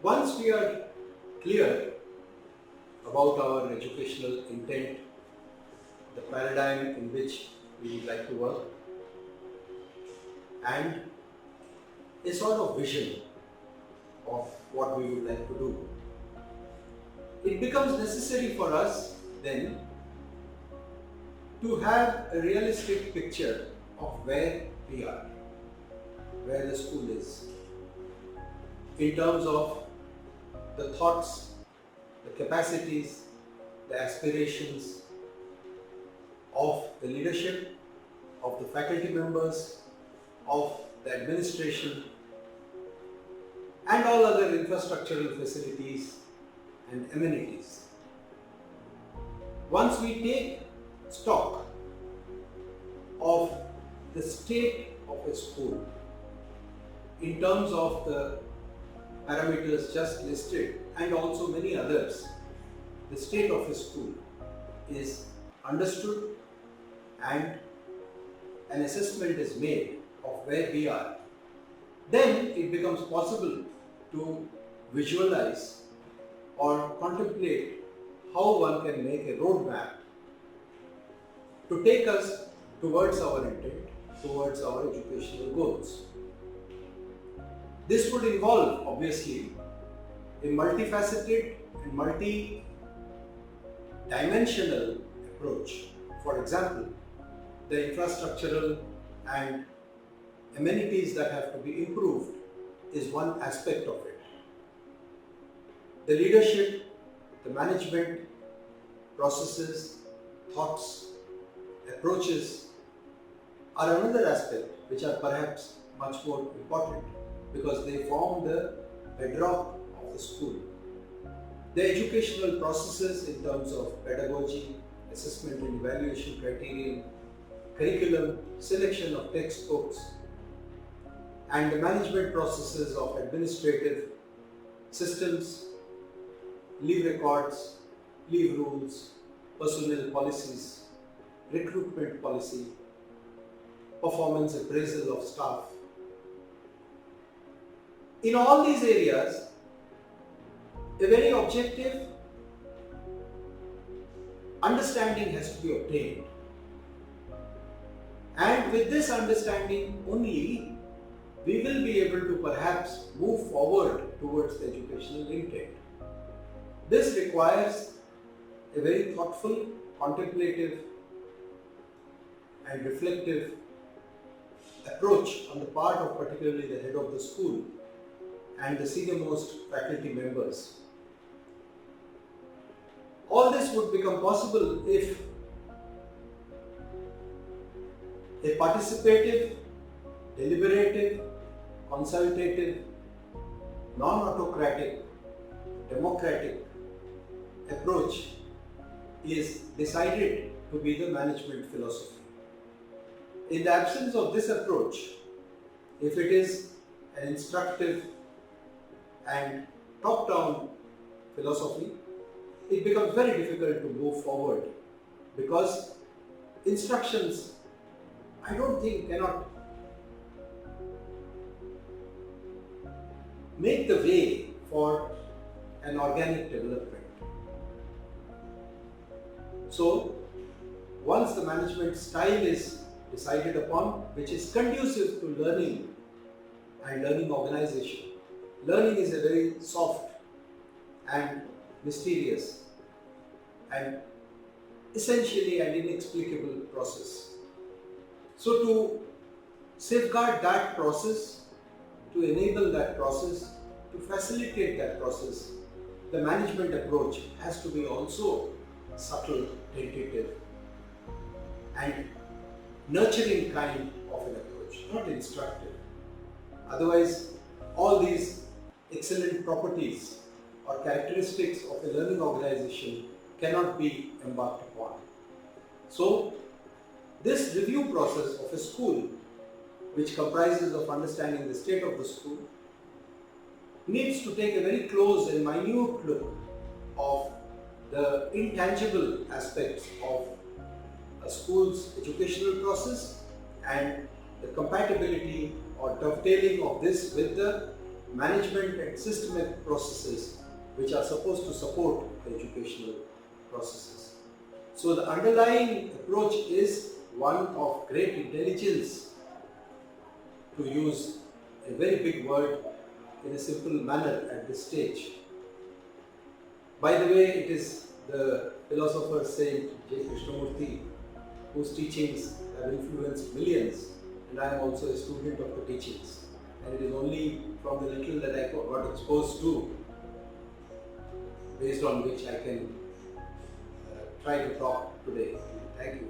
Once we are clear about our educational intent, the paradigm in which we would like to work, and a sort of vision of what we would like to do, it becomes necessary for us then to have a realistic picture of where we are, where the school is, in terms of the thoughts, the capacities, the aspirations of the leadership, of the faculty members, of the administration, and all other infrastructural facilities and amenities. Once we take stock of the state of a school in terms of the parameters just listed and also many others, the state of a school is understood and an assessment is made of where we are, then it becomes possible to visualize or contemplate how one can make a roadmap to take us towards our intent, towards our educational goals. This would involve, obviously, a multifaceted and multi-dimensional approach. For example, the infrastructural and amenities that have to be improved is one aspect of it. The leadership, the management, processes, thoughts, approaches are another aspect which are perhaps much more important because they form the bedrock of the school. The educational processes in terms of pedagogy, assessment and evaluation criterion, curriculum, selection of textbooks, and the management processes of administrative systems, leave records, leave rules, personnel policies, recruitment policy, performance appraisal of staff. In all these areas, a very objective understanding has to be obtained. And with this understanding only, we will be able to perhaps move forward towards the educational intent. This requires a very thoughtful, contemplative, and reflective approach on the part of particularly the head of the school and the senior-most faculty members. All this would become possible if a participative, deliberative, consultative, non-autocratic, democratic approach is decided to be the management philosophy. In the absence of this approach, if it is an instructive and top-down philosophy, it becomes very difficult to move forward because instructions, I don't think, cannot make the way for an organic development. So, once the management style is decided upon, which is conducive to learning and learning organization. Learning is a very soft and mysterious and essentially an inexplicable process. So to safeguard that process, to enable that process, to facilitate that process, the management approach has to be also subtle, tentative, and nurturing kind of an approach, not instructive. Otherwise, all these excellent properties or characteristics of a learning organization cannot be embarked upon. So, this review process of a school, which comprises of understanding the state of the school, needs to take a very close and minute look of the intangible aspects of a school's educational process and the compatibility or dovetailing of this with the management and systemic processes which are supposed to support the educational processes. So the underlying approach is one of great intelligence, to use a very big word in a simple manner at this stage. By the way, it is the philosopher Saint Krishnamurti whose teachings have influenced millions, and I am also a student of the teachings. And it is only from the little that I got exposed to, based on which I can try to talk today. Thank you.